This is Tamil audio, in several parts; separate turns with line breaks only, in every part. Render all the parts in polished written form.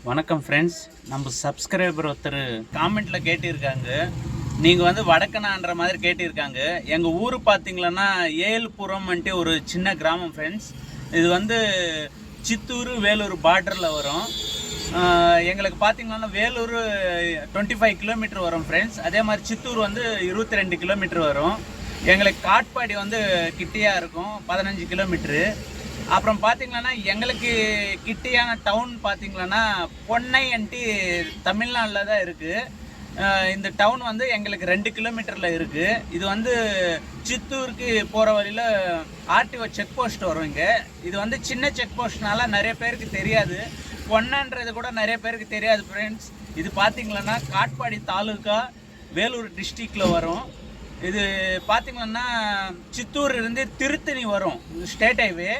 வணக்கம் ஃப்ரெண்ட்ஸ். நம்ம சப்ஸ்கிரைபர் ஒருத்தர் காமெண்ட்டில் கேட்டிருக்காங்க, நீங்கள் வந்து வடக்கனான்ற மாதிரி கேட்டிருக்காங்க. எங்கள் ஊர் பார்த்தீங்களன்னா ஏழுபுரம்ன்ட்டு ஒரு சின்ன கிராமம் ஃப்ரெண்ட்ஸ். இது வந்து சித்தூர் வேலூர் பார்டரில் வரும். எங்களுக்கு பார்த்தீங்கன்னா வேலூர் 25 கிலோமீட்டர் வரும் ஃப்ரெண்ட்ஸ். அதே மாதிரி சித்தூர் வந்து 22 கிலோமீட்டர் வரும். எங்களுக்கு காட்பாடி வந்து கிட்டையாக இருக்கும், 15 கிலோமீட்ரு. அப்புறம் பார்த்தீங்கன்னா எங்களுக்கு கிட்டியான டவுன் பார்த்தீங்கன்னா பொன்னைன்ட்டு தமிழ்நாட்டில் தான் இருக்குது. இந்த டவுன் வந்து எங்களுக்கு 2 கிலோமீட்டரில் இருக்குது. இது வந்து சித்தூருக்கு போகிற வழியில் ஆர்டிஓ செக் போஸ்ட் வரும் இங்கே. இது வந்து சின்ன செக் போஸ்ட்னால நிறைய பேருக்கு தெரியாது, பொன்னைன்றது கூட நிறைய பேருக்கு தெரியாது ஃப்ரெண்ட்ஸ். இது பார்த்தீங்கன்னா காட்பாடி தாலுக்கா வேலூர் டிஸ்ட்ரிக்டில் வரும். இது பார்த்தீங்கன்னா சித்தூர் இருந்து திருத்தணி வரும் ஸ்டேட் ஹைவே.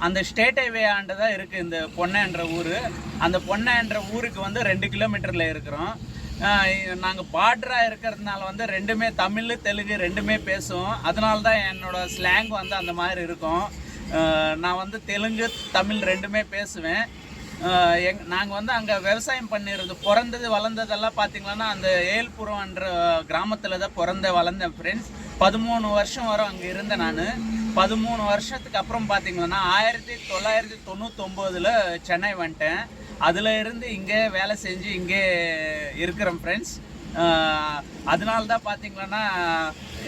அந்த ஸ்டேட் ஹைவே ஆண்டு தான் இருக்குது இந்த பொன்னைன்ற ஊர். அந்த பொன்னைன்ற ஊருக்கு வந்து 2 கிலோமீட்டரில் இருக்கிறோம். நாங்கள் பார்டராக இருக்கிறதுனால வந்து ரெண்டுமே தமிழ் தெலுங்கு ரெண்டுமே பேசுவோம். அதனால தான் என்னோடய ஸ்லாங் வந்து அந்த மாதிரி இருக்கும். நான் வந்து தெலுங்கு தமிழ் ரெண்டுமே பேசுவேன். நாங்கள் வந்து அங்கே விவசாயம் பண்ணிடுறது, பிறந்தது வளர்ந்ததெல்லாம் பார்த்திங்கன்னா அந்த ஏழுபுரம்ன்ற கிராமத்தில் தான் வளர்ந்தேன் ஃப்ரெண்ட்ஸ். 13 வருஷம் வரும் அங்கே இருந்தேன் நான். 13 வருஷத்துக்கு அப்புறம் பார்த்திங்கன்னா 1999 சென்னை வந்துட்டேன். அதில் இருந்து இங்கே வேலை செஞ்சு இங்கே இருக்கிறேன் ஃப்ரெண்ட்ஸ். அதனால தான் பார்த்திங்கன்னா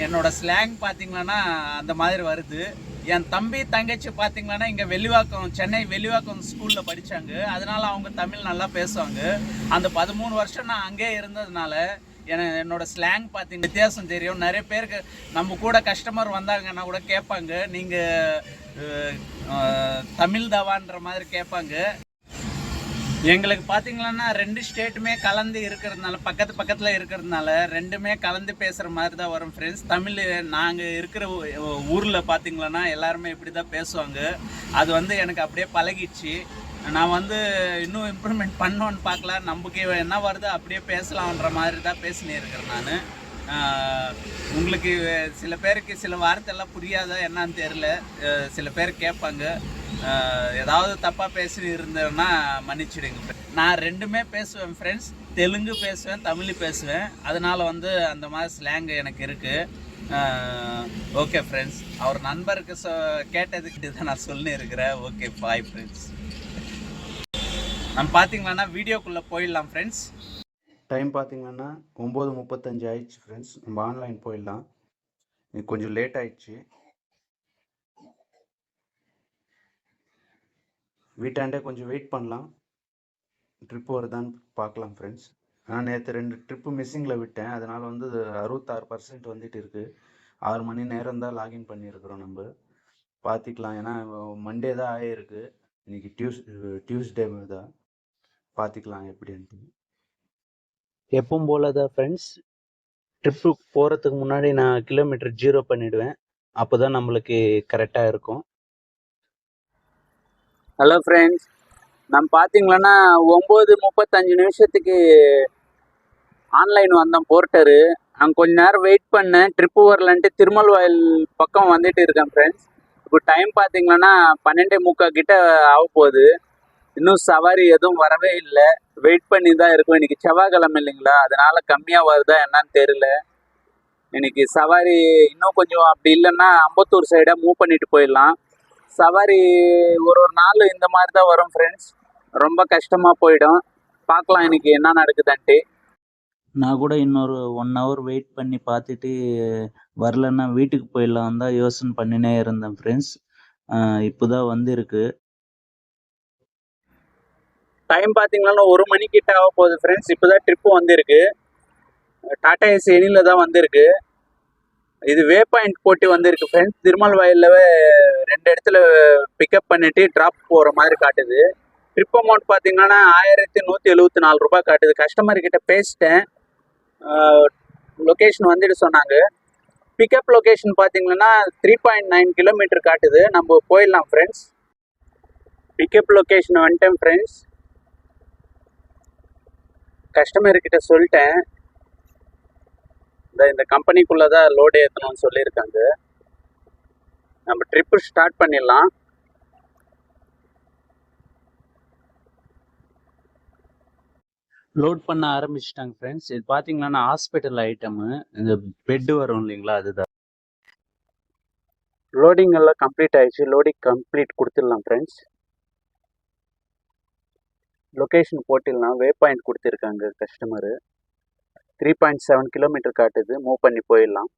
என்னோடய ஸ்லாங் பார்த்திங்கன்னா அந்த மாதிரி வருது. என் தம்பி தங்கச்சி பார்த்திங்கன்னா இங்கே வெள்ளிவாக்கம், சென்னை வெள்ளிவாக்கம் ஸ்கூலில் படித்தாங்க. அதனால் அவங்க தமிழ் நல்லா பேசுவாங்க. அந்த 13 வருஷம் நான் அங்கே இருந்ததுனால என்னோடய ஸ்லாங் பார்த்திங்க வித்தியாசம் தெரியும். நிறைய பேருக்கு நம்ம கூட கஸ்டமர் வந்தாங்கன்னா கூட கேட்பாங்க, நீங்கள் தமிழ் தவான்ற மாதிரி கேட்பாங்க. எங்களுக்கு பார்த்தீங்கன்னா 2 ஸ்டேட்டுமே கலந்து இருக்கிறதுனால, பக்கத்தில் இருக்கிறதுனால ரெண்டுமே கலந்து பேசுகிற மாதிரி தான் வரும் ஃப்ரெண்ட்ஸ். தமிழ் நாங்கள் இருக்கிற ஊரில் பார்த்தீங்கன்னா எல்லாருமே இப்படி தான் பேசுவாங்க. அது வந்து எனக்கு அப்படியே பழகிடுச்சு. நான் வந்து இன்னும் இம்ப்ரூவ்மெண்ட் பண்ணோன்னு பார்க்கலாம், நமக்கு என்ன வருதோ அப்படியே பேசலாம்ன்ற மாதிரி தான் பேசினே இருக்கிறேன் நான். உங்களுக்கு சில பேருக்கு சில வார்த்தையெல்லாம் புரியாதா என்னன்னு தெரில, சில பேர் கேட்பாங்க. ஏதாவது தப்பாக பேசி இருந்தேன்னா மன்னிச்சிடுங்க. நான் ரெண்டுமே பேசுவேன் ஃப்ரெண்ட்ஸ், தெலுங்கு பேசுவேன் தமிழ் பேசுவேன். அதனால் வந்து அந்த மாதிரி ஸ்லாங் எனக்கு இருக்குது. ஓகே ஃப்ரெண்ட்ஸ், அவர் நண்பருக்கு கேட்டதுக்கிட்ட தான் நான் சொல்லியிருக்கிறேன். Okay, bye friends. நம்ம பார்த்தீங்கன்னா வீடியோக்குள்ளே போயிடலாம் ஃப்ரெண்ட்ஸ்.
டைம் பார்த்தீங்கன்னா 9:35 ஆயிடுச்சு ஃப்ரெண்ட்ஸ். நம்ம ஆன்லைன் போயிடலாம். இது கொஞ்சம் லேட் ஆயிடுச்சு. வீட்டாண்டே கொஞ்சம் வெயிட் பண்ணலாம், ட்ரிப்பு வருதான்னு பார்க்கலாம் ஃப்ரெண்ட்ஸ். நான் நேற்று 2 ட்ரிப்பு மிஸ்ஸிங்கில் விட்டேன். அதனால் வந்து 66% வந்துட்டு இருக்குது. 6 மணி நேரம் தான் லாகின் பண்ணியிருக்கிறோம். நம்ம பார்த்துக்கலாம், ஏன்னா மண்டே தான் ஆகிருக்கு. இன்றைக்கி டியூஸ்டே தான். பார்த்துக்கலாம் எப்படின்ட்டு. எப்பவும் போல தான் ஃப்ரெண்ட்ஸ், ட்ரிப்பு போகிறதுக்கு முன்னாடி நான் கிலோமீட்டர் 0 பண்ணிவிடுவேன். அப்போ தான் நம்மளுக்கு கரெக்டாக இருக்கும்.
ஹலோ ஃப்ரெண்ட்ஸ், நம்ம பார்த்தீங்கன்னா 9:35 ஆன்லைன் வந்தோம் போர்ட்டரு. அங்கே கொஞ்ச நேரம் வெயிட் பண்ணேன், ட்ரிப்பு வரலன்ட்டு திருமல் வாயில் பக்கம் வந்துட்டு இருக்கேன் ஃப்ரெண்ட்ஸ். இப்போ டைம் பார்த்தீங்கன்னா 12:45 கிட்ட ஆக போகுது. இன்னும் சவாரி எதுவும் வரவே இல்லை, வெயிட் பண்ணி தான் இருக்கும். இன்றைக்கி செவ்வாய்க்கிழமை இல்லைங்களா, அதனால் கம்மியாக வருதா என்னன்னு தெரியல. இன்றைக்கி சவாரி இன்னும் கொஞ்சம் அப்படி இல்லைன்னா அம்பத்தூர் சைடாக மூவ் பண்ணிட்டு போயிடலாம். சவாரி ஒரு நாள் இந்த மாதிரி தான் வரும் ஃப்ரெண்ட்ஸ், ரொம்ப கஷ்டமாக போயிடும். பார்க்கலாம் இன்றைக்கி என்ன நடக்குதுன்ட்டு.
நான் கூட இன்னொரு 1 ஹவர் வெயிட் பண்ணி பார்த்துட்டு வரலன்னா வீட்டுக்கு போயிடலாம் தான் யோசனை பண்ணினே இருந்தேன் ஃப்ரெண்ட்ஸ். இப்போ தான் வந்துருக்கு.
டைம் பார்த்தீங்கன்னா 1 மணிக்கிட்ட ஆக போகுது ஃப்ரெண்ட்ஸ். இப்போ தான் ட்ரிப்பு வந்திருக்கு. டாடா ஏசி எனியில் தான் வந்திருக்கு. இது வே பாயிண்ட் போட்டு வந்திருக்கு ஃப்ரெண்ட்ஸ். திருமல் வாயிலவே 2 இடத்துல பிக்கப் பண்ணிவிட்டு ட்ராப் போகிற மாதிரி காட்டுது. ட்ரிப் அமௌண்ட் பார்த்தீங்கன்னா 1174 ரூபாய் காட்டுது. கஸ்டமர்கிட்ட பேசிட்டேன், லொக்கேஷன் வந்துட்டு சொன்னாங்க. பிக்கப் லொக்கேஷன் பார்த்தீங்கன்னா 3.9 கிலோமீட்டர் காட்டுது. நம்ம போயிடலாம் ஃப்ரெண்ட்ஸ். பிக்கப் லொக்கேஷன் வந்துட்டேன் ஃப்ரெண்ட்ஸ். கஸ்டமர்கிட்ட சொல்லிட்டேன், இந்த கம்பெனிக்குள்ளே தான் லோடு ஏற்றணும்னு சொல்லியிருக்காங்க. நம்ம ட்ரிப்பு ஸ்டார்ட் பண்ணிடலாம். லோட் பண்ண ஆரம்பிச்சிட்டாங்க ஃப்ரெண்ட்ஸ். இது பார்த்தீங்கன்னா ஹாஸ்பிட்டல் ஐட்டமு. இந்த பெட்டு வரும் இல்லைங்களா, அதுதான். லோடிங் எல்லாம் கம்ப்ளீட் ஆயிடுச்சு. லோடிங் கம்ப்ளீட் கொடுத்துடலாம் ஃப்ரெண்ட்ஸ். லொக்கேஷன் போட்டிடலாம். வே பாயிண்ட் கொடுத்துருக்காங்க கஸ்டமரு. 3.7 கிலோமீட்டர் காட்டுது. மூவ் பண்ணி போயிடலாம்.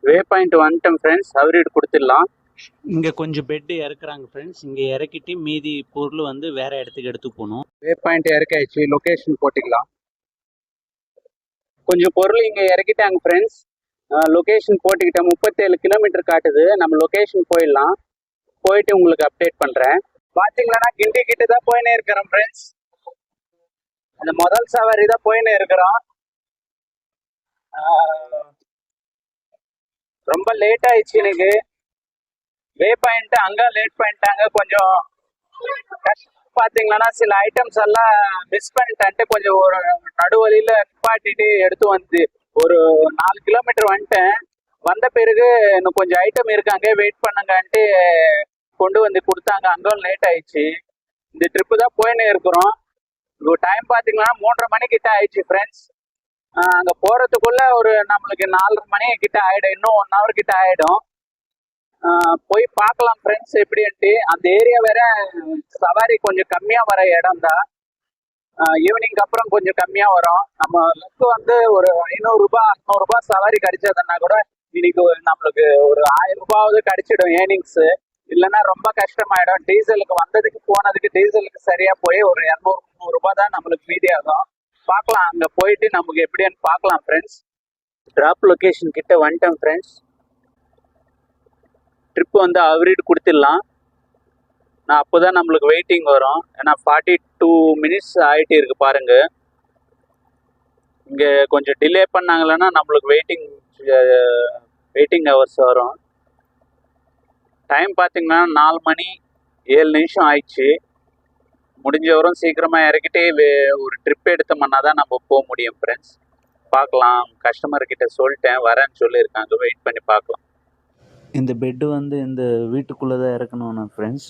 வே பாயிண்ட் வந்துட்டோம் ஃப்ரெண்ட்ஸ். அவரீடு கொடுத்துடலாம். இங்கே கொஞ்சம் பெட்டு இறக்குறாங்க ஃப்ரெண்ட்ஸ். இங்கே இறக்கிட்டு மீதி பொருள் வந்து வேற இடத்துக்கு எடுத்து போகணும். வே பாயிண்ட் இறக்காயிடுச்சு. லொக்கேஷன் போட்டுக்கலாம். கொஞ்சம் பொருள் இங்கே இறக்கிட்டாங்க ஃப்ரெண்ட்ஸ். லொக்கேஷன் போட்டுக்கிட்டேன். 37 கிலோமீட்டர் காட்டுது. நம்ம லொக்கேஷன் போயிடலாம். போயிட்டு உங்களுக்கு அப்டேட் பண்ணுறேன். பார்த்தீங்கன்னா கிண்டி கிட்ட தான் போயினே இருக்கிறோம் ஃப்ரெண்ட்ஸ். அந்த முதல் சவாரி தான் போயினே இருக்கிறோம். ரொம்ப லேட் ஆயிடுச்சு எனக்கு. வே பாயிண்ட் அங்க லேட் பண்ணிட்டாங்க. கொஞ்சம் பாத்தீங்கன்னா சில ஐட்டம்ஸ் எல்லாம் மிஸ் பண்ணிட்டேன்ட்டு கொஞ்சம் ஒரு நடுவழியில நிப்பாட்டிட்டு எடுத்து வந்து ஒரு 4 கிலோமீட்டர் வந்துட்டேன். வந்த பிறகு இன்னும் கொஞ்சம் ஐட்டம் இருக்காங்க, வெயிட் பண்ணுங்கன்ட்டு கொண்டு வந்து கொடுத்தாங்க. அங்கே லேட் ஆயிடுச்சு. இந்த ட்ரிப்பு தான் போயின்னு இருக்கிறோம். இப்போ டைம் பார்த்தீங்கன்னா 3:30 மணி கிட்ட ஆயிடுச்சு ஃப்ரெண்ட்ஸ். அங்கே போகிறதுக்குள்ள ஒரு நம்மளுக்கு 4:30 மணி கிட்ட ஆயிடும். இன்னும் 1 ஹவர் கிட்ட ஆயிடும். போய் பார்க்கலாம் ஃப்ரெண்ட்ஸ் எப்படின்ட்டு. அந்த ஏரியா வேற சவாரி கொஞ்சம் கம்மியா வர இடம் தான். ஈவினிங் அப்புறம் கொஞ்சம் கம்மியா வரும். நம்ம லக்கு வந்து ஒரு 500 ரூபாய் 600 ரூபாய் சவாரி கிடைச்சதுன்னா கூட இன்னைக்கு நம்மளுக்கு ஒரு 1000 ரூபாவது கிடைச்சிடும் ஏர்னிங்ஸ். இல்லைன்னா ரொம்ப கஷ்டமாயிடும். டீசலுக்கு வந்ததுக்கு போனதுக்கு டீசலுக்கு சரியா போய் ஒரு 200-300 ரூபாய் தான் நம்மளுக்கு மீதி ஆகும். பார்க்கலாம், அங்க போயிட்டு நமக்கு எப்படின்னு பார்க்கலாம் ஃப்ரெண்ட்ஸ். டிராப் லொகேஷன் கிட்ட வந்துட்டோம் ஃப்ரெண்ட்ஸ். ட்ரிப்பு வந்து அவரீடு கொடுத்துடலாம். நான் அப்போ தான் நம்மளுக்கு வெயிட்டிங் வரும். ஏன்னா 42 மினிட்ஸ் ஆகிட்டு இருக்கு பாருங்க. இங்கே கொஞ்சம் டிலே பண்ணாங்களன்னா நம்மளுக்கு வெயிட்டிங் ஹவர்ஸ் வரும். டைம் பார்த்தீங்கன்னா 4 மணி 7 நிமிஷம் ஆயிடுச்சு. முடிஞ்சவரும் சீக்கிரமாக இறக்கிட்டே ஒரு ட்ரிப் எடுத்தோம்னா தான் நம்ம போக முடியும் ஃப்ரெண்ட்ஸ். பார்க்கலாம். கஸ்டமர்கிட்ட சொல்லிட்டேன், வரேன்னு சொல்லியிருக்காங்க. வெயிட் பண்ணி பார்க்கலாம். இந்த பெட்டு வந்து இந்த வீட்டுக்குள்ளே தான் இறக்கணும்னா ஃப்ரெண்ட்ஸ்.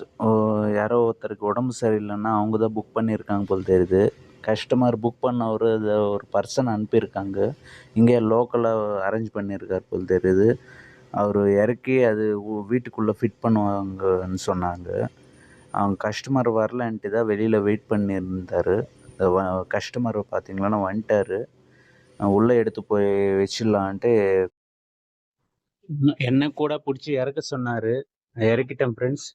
யாரோ ஒருத்தருக்கு உடம்பு சரியில்லைன்னா அவங்க தான் புக் பண்ணியிருக்காங்க போல் தெரியுது. கஸ்டமர் புக் பண்ண ஒரு பர்சன் அனுப்பியிருக்காங்க. இங்கே லோக்கலாக அரேஞ்ச் பண்ணியிருக்கார் போல் தெரியுது. அவர் இறக்கி அது வீட்டுக்குள்ளே ஃபிட் பண்ணுவாங்கன்னு சொன்னாங்க. அவங்க கஸ்டமர் வரலன்ட்டு தான் வெளியில் வெயிட் பண்ணியிருந்தார். கஸ்டமர் பார்த்தீங்கன்னா வந்துட்டார். உள்ளே எடுத்து போய் வச்சிடலான்ட்டு என்ன கூட பிடிச்சி இறக்க சொன்னார். இறக்கிட்டேன் ஃப்ரெண்ட்ஸ்.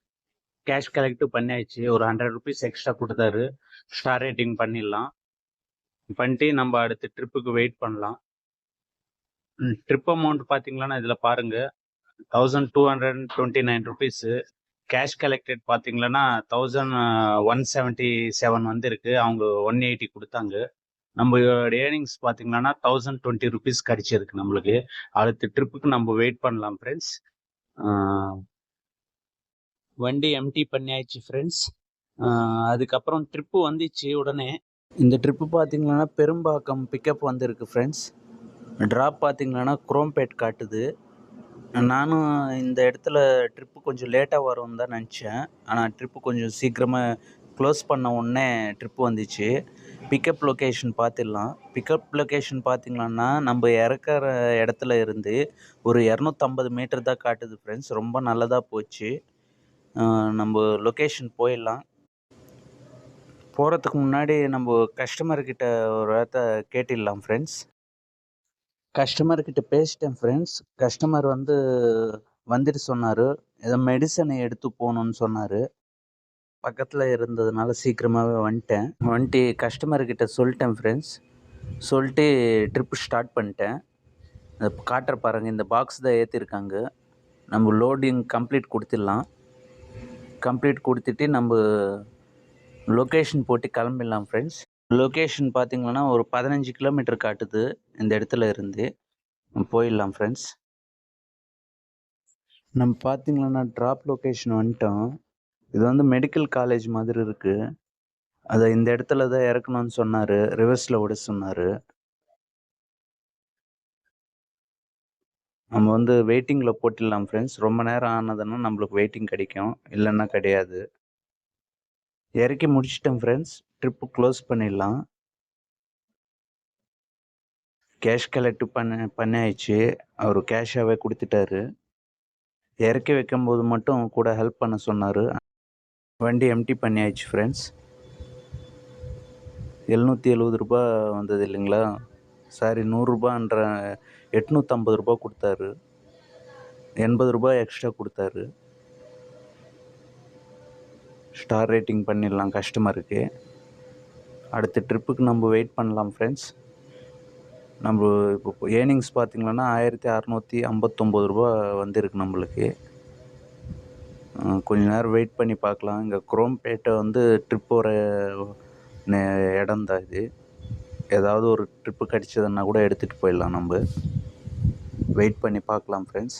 கேஷ் கலெக்டும் பண்ணியாச்சு. ஒரு 100 ருபீஸ் எக்ஸ்ட்ரா கொடுத்தாரு. ஸ்டார் ரேட்டிங் பண்ணிடலாம். பண்ணிட்டு நம்ம அடுத்த ட்ரிப்புக்கு வெயிட் பண்ணலாம். ட்ரிப் அமௌண்ட் பார்த்தீங்கன்னா இதில் பாருங்கள், 1229 ருபீஸு. கேஷ் கலெக்டட் பார்த்தீங்கன்னா 1177 வந்துருக்கு. அவங்க 180 கொடுத்தாங்க. நம்ம ஏர்னிங்ஸ் பார்த்தீங்கன்னா 1020 ருபீஸ் கிடைச்சிருக்கு நம்மளுக்கு. அடுத்த ட்ரிப்புக்கு நம்ம வெயிட் பண்ணலாம் ஃப்ரெண்ட்ஸ். வண்டி எம்டி பண்ணியாச்சு ஃப்ரெண்ட்ஸ். அதுக்கப்புறம் ட்ரிப்பு வந்துச்சு உடனே. இந்த ட்ரிப்பு பார்த்தீங்கன்னா பெரும்பாக்கம் பிக்கப் வந்திருக்கு ஃப்ரெண்ட்ஸ். ட்ராப் பார்த்தீங்கன்னா குரோம்பேட் காட்டுது. நானும் இந்த இடத்துல ட்ரிப்பு கொஞ்சம் லேட்டாக வரும்னு தான் நினச்சேன். ஆனால் ட்ரிப்பு கொஞ்சம் சீக்கிரமாக க்ளோஸ் பண்ண உடனே ட்ரிப்பு வந்துச்சு. பிக்கப் லொக்கேஷன் பார்த்துடலாம். பிக்கப் லொக்கேஷன் பார்த்திங்கன்னா நம்ம இறக்குற இடத்துல இருந்து ஒரு 250 மீட்டர் தான் காட்டுது ஃப்ரெண்ட்ஸ். ரொம்ப நல்லதாக போச்சு. நம்ம லொக்கேஷன் போயிடலாம். போகிறதுக்கு முன்னாடி நம்ம கஸ்டமர்கிட்ட ஒரு வார்த்தை கேட்டிடலாம் ஃப்ரெண்ட்ஸ். கஸ்டமர்கிட்ட பேசிட்டேன் ஃப்ரெண்ட்ஸ். கஸ்டமர் வந்துட்டு சொன்னார், ஏதோ மெடிசனை எடுத்து போகணுன்னு சொன்னார். பக்கத்தில் இருந்ததுனால சீக்கிரமாகவே வந்துட்டு கஸ்டமர்கிட்ட சொல்லிட்டேன் ஃப்ரெண்ட்ஸ். சொல்லிட்டு ட்ரிப்பு ஸ்டார்ட் பண்ணிட்டேன். அதை காட்டுற பாருங்கள், இந்த பாக்ஸ் தான் ஏற்றிருக்காங்க. நம்ம லோடிங் கம்ப்ளீட் கொடுத்துடலாம். கம்ப்ளீட் கொடுத்துட்டு நம்ம லொக்கேஷன் போட்டு கிளம்பிடலாம் ஃப்ரெண்ட்ஸ். லொக்கேஷன் பார்த்திங்கன்னா ஒரு 15 கிலோமீட்டர் காட்டுது. இந்த இடத்துல இருந்து போயிடலாம் ஃப்ரெண்ட்ஸ். நம்ம பார்த்திங்கன்னா ட்ராப் லொக்கேஷன் வந்துட்டோம். இது மெடிக்கல் காலேஜ் மாதிரி இருக்குது. அதை இந்த இடத்துல தான் இறக்கணும்னு சொன்னார். ரிவர்ஸில் விட சொன்னார். நம்ம வெயிட்டிங்கில் போட்டுடலாம் ஃப்ரெண்ட்ஸ். ரொம்ப நேரம் ஆனதுன்னா நம்மளுக்கு வெயிட்டிங் கிடைக்கும், இல்லைன்னா கிடையாது. இறக்கி முடிச்சிட்டேன் ஃப்ரெண்ட்ஸ். ட்ரிப்பு க்ளோஸ் பண்ணிடலாம்.
கேஷ் கலெக்ட் பண்ணியாச்சு. அவர் கேஷாகவே கொடுத்துட்டாரு. இறக்கி வைக்கும்போது மட்டும் கூட ஹெல்ப் பண்ண சொன்னார். வண்டி எம்டி பண்ணியாச்சு ஃப்ரெண்ட்ஸ். 770 ரூபா வந்தது இல்லைங்களா, சாரி 100 ரூபான்ற 850 ரூபா கொடுத்தாரு. 80 ரூபாய் எக்ஸ்ட்ரா கொடுத்தாரு. ஸ்டார் ரேட்டிங் பண்ணிடலாம் கஸ்டமருக்கு. அடுத்த ட்ரிப்புக்கு நம்ம வெயிட் பண்ணலாம் ஃப்ரெண்ட்ஸ். நம்ம இப்போ ஏர்னிங்ஸ் பார்த்திங்கன்னா 1659 ரூபா வந்திருக்கு நம்மளுக்கு. கொஞ்ச நேரம் வெயிட் பண்ணி பார்க்கலாம். இங்கே குரோம்பேட்டை வந்து ட்ரிப் வர இடம் தான் இது. ஏதாவது ஒரு ட்ரிப்பு கிடச்சதுன்னா கூட எடுத்துகிட்டு போயிடலாம். நம்ம வெயிட் பண்ணி பார்க்கலாம் ஃப்ரெண்ட்ஸ்.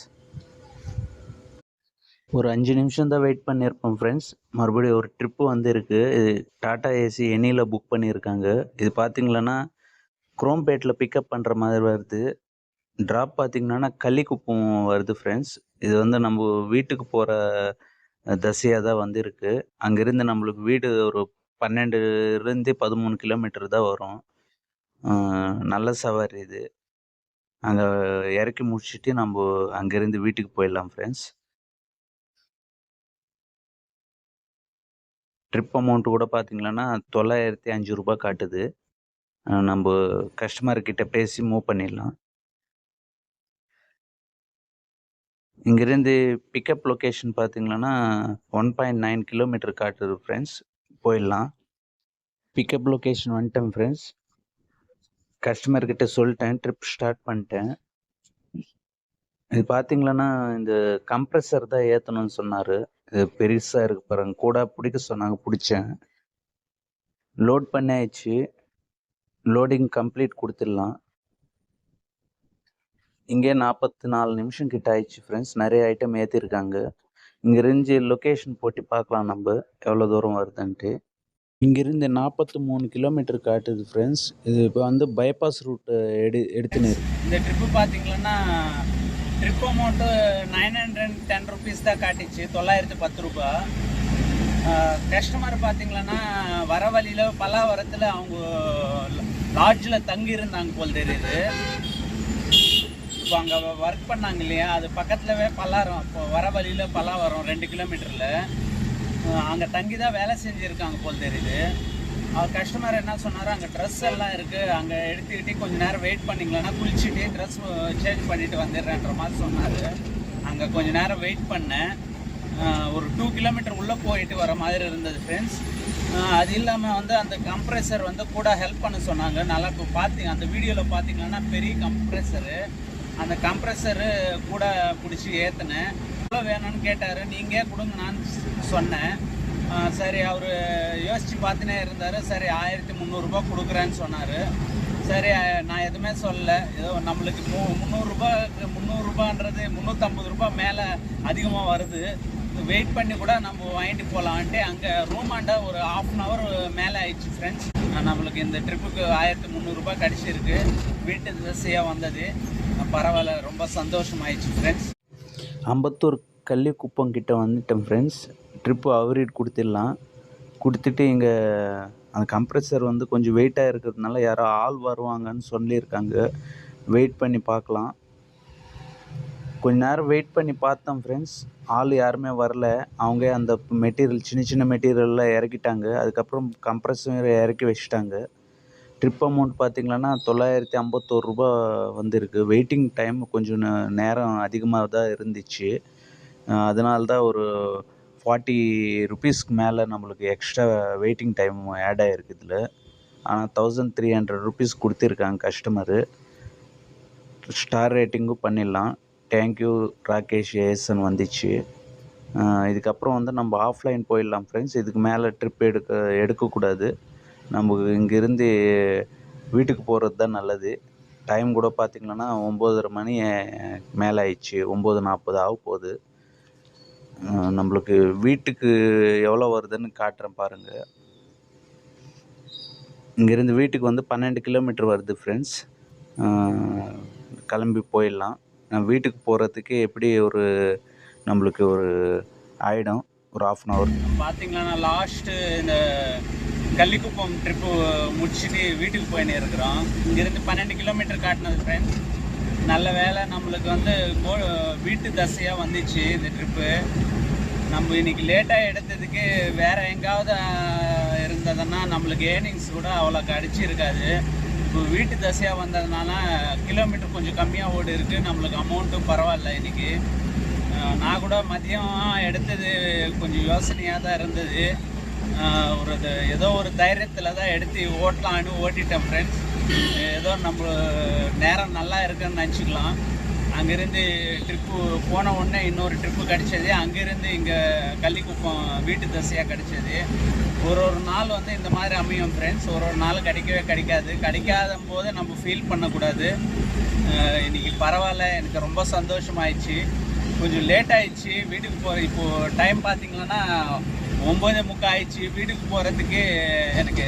ஒரு 5 நிமிஷம் தான் வெயிட் பண்ணியிருப்போம் ஃப்ரெண்ட்ஸ். மறுபடியும் ஒரு ட்ரிப்பு வந்துருக்கு. இது டாட்டா ஏசி எனியில் புக் பண்ணியிருக்காங்க. இது பார்த்திங்களன்னா குரோம்பேட்டில் பிக்கப் பண்ணுற மாதிரி வருது. ட்ராப் பார்த்திங்கன்னா கள்ளிக்குப்பம் வருது ஃப்ரெண்ட்ஸ். இது வந்து நம்ம வீட்டுக்கு போகிற தசையாக தான் வந்திருக்கு. அங்கேருந்து நம்மளுக்கு வீடு ஒரு 12லேருந்து 13 கிலோமீட்டர் தான் வரும். நல்ல சவாரி இது. அங்கே இறக்கி முடிச்சுட்டு நம்ம அங்கேருந்து வீட்டுக்கு போயிடலாம் ஃப்ரெண்ட்ஸ். ட்ரிப் அமௌண்ட்டு கூட பார்த்திங்கன்னா 905 ரூபா காட்டுது. நம்ம கஸ்டமர்கிட்ட பேசி மூவ் பண்ணிடலாம். இங்கேருந்து பிக்கப் லொக்கேஷன் பார்த்திங்கன்னா 1.9 கிலோமீட்டர் காட்டுது ஃப்ரெண்ட்ஸ். போயிடலாம். பிக்கப் லொக்கேஷன் வந்துட்டேன் ஃப்ரெண்ட்ஸ். கஸ்டமர்கிட்ட சொல்லிட்டேன், ட்ரிப் ஸ்டார்ட் பண்ணிட்டேன். இது பார்த்திங்கன்னா இந்த கம்ப்ரெஸர் தான் ஏற்றணும்னு சொன்னார். இது பெருசாக இருக்கு பாருங்க, கூட பிடிக்க சொன்னாங்க, பிடிச்சேன். லோட் பண்ணியாச்சு. லோடிங் கம்ப்ளீட் கொடுத்துடலாம். இங்கே 44 நிமிஷம் கிட்ட ஆயிடுச்சு ஃப்ரெண்ட்ஸ். நிறைய ஐட்டம் ஏற்றிருக்காங்க. இங்கேருந்து லொக்கேஷன் போட்டு பார்க்கலாம் நம்ம எவ்வளோ தூரம் வருதுன்ட்டு. இங்கேருந்து 43 கிலோமீட்டர் காட்டுது ஃப்ரெண்ட்ஸ். இது இப்போ வந்து பைபாஸ் ரூட்டு எடுத்துன்னு இருக்கு.
இந்த ட்ரிப்பு பார்த்தீங்கன்னா ட்ரிப் அமௌண்ட்டு 910 ருபீஸ் தான் காட்டிச்சு. 910 ரூபா. கஸ்டமர் பார்த்தீங்கன்னா வர வழியில் பல்லாவரத்தில் அவங்க லாட்ஜில் தங்கியிருந்தாங்க போல் தெரியுது. இப்போ அங்கே ஒர்க் பண்ணாங்க இல்லையா, அது பக்கத்துலவே பல்லாவரம். இப்போ வர வழியில் பல்லாவரம் 2 கிலோமீட்டரில் அங்கே தங்கி தான் வேலை செஞ்சுருக்காங்க போல் தெரியுது. அவர் கஸ்டமர் என்ன சொன்னார், அங்கே ட்ரெஸ் எல்லாம் இருக்குது, அங்கே எடுத்துக்கிட்டு கொஞ்சம் நேரம் வெயிட் பண்ணிங்களேன்னா குளிச்சுட்டு ட்ரெஸ் சேஞ்ச் பண்ணிவிட்டு வந்துடுறேன்ற மாதிரி சொன்னார். அங்கே கொஞ்சம் நேரம் வெயிட் பண்ணேன். ஒரு 2 கிலோமீட்டர் உள்ளே போயிட்டு வர மாதிரி இருந்தது ஃப்ரெண்ட்ஸ். அது இல்லாமல் வந்து அந்த கம்ப்ரெஸர் வந்து கூட ஹெல்ப் பண்ண சொன்னாங்க. நல்லா இப்போ பார்த்தீங்க அந்த வீடியோவில் பார்த்தீங்கன்னா பெரிய கம்ப்ரெஸரு. அந்த கம்ப்ரெஸரு கூட பிடிச்சி ஏற்றினேன். எவ்வளோ வேணும்னு கேட்டார். நீங்கள் கொடுங்க நான் சொன்னேன். சரி, அவர் யோசித்து பார்த்துனே இருந்தார். சரி 1300 ரூபா கொடுக்குறேன்னு சொன்னார். சரி, நான் எதுவுமே சொல்லலை. ஏதோ நம்மளுக்கு 300 ரூபான்றது 350 ரூபா மேலே அதிகமாக வருது. வெயிட் பண்ணி கூட நம்ம வாங்கிட்டு போகலான்ட்டு அங்கே ரூமாண்டா ஒரு 1/2 hour மேலே ஆயிடுச்சு ஃப்ரெண்ட்ஸ். நம்மளுக்கு இந்த ட்ரிப்புக்கு 1300 ரூபா கிடச்சிருக்கு. வீட்டு திசையாக வந்தது. பரவாயில்ல, ரொம்ப சந்தோஷமாயிடுச்சு ஃப்ரெண்ட்ஸ்.
அம்பத்தூர் கள்ளிக்குப்பம் கிட்ட வந்துட்டேன் ஃப்ரெண்ட்ஸ். ட்ரிப்பு அவரேட் கொடுத்துடலாம். கொடுத்துட்டு இங்கே அந்த கம்ப்ரெஸர் வந்து கொஞ்சம் வெயிட்டாக இருக்கிறதுனால யாரோ ஆள் வருவாங்கன்னு சொல்லியிருக்காங்க. வெயிட் பண்ணி பார்க்கலாம். கொஞ்ச நேரம் வெயிட் பண்ணி பார்த்தோம் ஃப்ரெண்ட்ஸ். ஆள் யாருமே வரல. அவங்க அந்த மெட்டீரியல் சின்ன மெட்டீரியல்லாம் இறக்கிட்டாங்க. அதுக்கப்புறம் கம்ப்ரெஸர் இறக்கி வச்சுட்டாங்க. ட்ரிப் அமௌண்ட் பார்த்திங்கன்னா 951 ரூபா வந்திருக்கு. வெயிட்டிங் டைம் கொஞ்சம் நேரம் அதிகமாக தான் இருந்துச்சு. அதனால தான் ஒரு 40 ருபீஸ்க்கு மேலே நம்மளுக்கு எக்ஸ்ட்ரா வெயிட்டிங் டைம் ஆட் ஆகிருக்கு இதில். ஆனால் 1300 ருபீஸ் கொடுத்துருக்காங்க கஸ்டமரு. ஸ்டார் ரேட்டிங்கும் பண்ணிடலாம். தேங்க்யூ ராகேஷ் ஏஎஸ்ன்னு வந்துச்சு. இதுக்கப்புறம் வந்து நம்ம ஆஃப்லைன் போயிடலாம் ஃப்ரெண்ட்ஸ். இதுக்கு மேலே ட்ரிப் எடுக்கக்கூடாது. நம்ம இங்கேருந்து வீட்டுக்கு போகிறது தான் நல்லது. டைம் கூட பார்த்திங்கன்னா 9:30 மணி மேலே ஆயிடுச்சு. 9:40 ஆக போகுது. நம்மளுக்கு வீட்டுக்கு எவ்வளோ வருதுன்னு காட்டுறேன் பாருங்கள். இங்கேருந்து வீட்டுக்கு வந்து 12 கிலோமீட்டர் வருது ஃப்ரெண்ட்ஸ். கிளம்பி போயிடலாம். வீட்டுக்கு போகிறதுக்கு எப்படி நம்மளுக்கு ஒரு ஆகிடும் ஒரு 1/2 hour.
பார்த்திங்கன்னா லாஸ்ட்டு இந்த கள்ளிக்குப்பம் ட்ரிப்பு முடிச்சுட்டு வீட்டுக்கு போயின்னு இருக்கிறோம். இங்கேருந்து 12 கிலோமீட்டர் காட்டினது ஃப்ரெண்ட்ஸ். நல்ல வேலை நம்மளுக்கு வந்து வீட்டு தசையாக வந்துச்சு இந்த ட்ரிப்பு. நம்ம இன்னைக்கு லேட்டாக எடுத்ததுக்கு வேறு எங்காவது இருந்ததுன்னா நம்மளுக்கு ஏர்னிங்ஸ் கூட அவ்வளோ அடிச்சிருக்காது. இப்போ வீட்டு தசையாக வந்ததுனால கிலோமீட்டர் கொஞ்சம் கம்மியாக ஓடி இருக்குது, நம்மளுக்கு அமௌண்ட்டும் பரவாயில்ல. இன்றைக்கி நான் கூட மதியம் எடுத்தது கொஞ்சம் யோசனையாக தான் இருந்தது. ஏதோ ஒரு தைரியத்தில் தான் எடுத்து ஓட்டலான்னு ஓட்டிட்டேன் ஃப்ரெண்ட்ஸ். ஏதோ நம்ம நேரம் நல்லா இருக்குன்னு நினச்சிக்கலாம். அங்கேருந்து ட்ரிப்பு போன உடனே இன்னொரு ட்ரிப்பு கிடச்சது. அங்கேருந்து இங்கே கள்ளிக்குப்பம் வீட்டு தசையாக கிடச்சது. ஒரு நாள் வந்து இந்த மாதிரி அமையும் ஃப்ரெண்ட்ஸ். ஒரு நாள் கிடைக்காது. கிடைக்காத போது நம்ம ஃபீல் பண்ணக்கூடாது. இன்றைக்கி பரவாயில்ல, எனக்கு ரொம்ப சந்தோஷமாயிடுச்சு. கொஞ்சம் லேட் ஆயிடுச்சு வீட்டுக்கு போகிற. இப்போது டைம் பார்த்திங்கன்னா 9:45 ஆயிடுச்சு. வீட்டுக்கு போகிறதுக்கு எனக்கு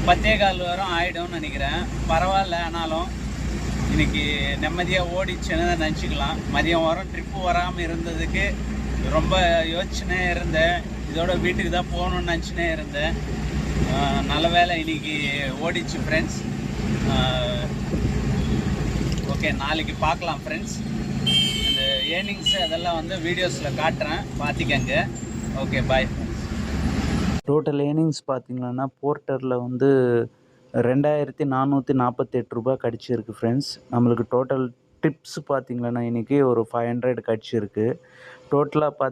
10:15 வரும் ஆகிடும்னு நினைக்கிறேன். பரவாயில்ல, ஆனாலும் இன்றைக்கி நிம்மதியாக ஓடிச்சுன்னு தான் நினச்சிக்கலாம். மதியம் வரும் ட்ரிப்பு வராமல் இருந்ததுக்கு ரொம்ப யோசிச்சுனே இருந்தேன். இதோட வீட்டுக்கு தான் போகணுன்னு நினச்சினே இருந்தேன். நல்ல வேலை இன்றைக்கி ஓடிச்சு ஃப்ரெண்ட்ஸ். ஓகே, நாளைக்கு பார்க்கலாம் ஃப்ரெண்ட்ஸ். இந்த ஏர்னிங்ஸு அதெல்லாம் வந்து வீடியோஸில் காட்டுறேன், பார்த்திக்கங்க. Okay, bye friends.
Total earnings பார்த்தீங்கன்னா போர்ட்டரில் வந்து 2448 ரூபா கிடச்சிருக்கு ஃப்ரெண்ட்ஸ். நம்மளுக்கு டோட்டல் டிப்ஸ் பார்த்தீங்கன்னா இன்றைக்கி ஒரு 500 கிடச்சிருக்கு. டோட்டலாக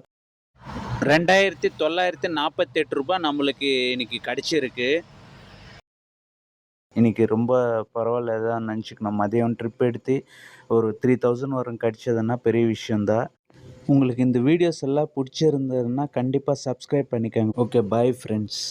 2948 ரூபா நம்மளுக்கு இன்றைக்கி கிடச்சிருக்கு.
இன்றைக்கி ரொம்ப பரவாயில்ல தான் நினச்சிக்கணும். மதியம் ட்ரிப் எடுத்து ஒரு 3000 வரும் கிடச்சதுன்னா பெரிய விஷயந்தான். உங்களுக்கு இந்த வீடியோஸ் எல்லாம் பிடிச்சிருந்ததுன்னா கண்டிப்பாக சப்ஸ்கிரைப் பண்ணிக்கோங்க. Okay, bye friends.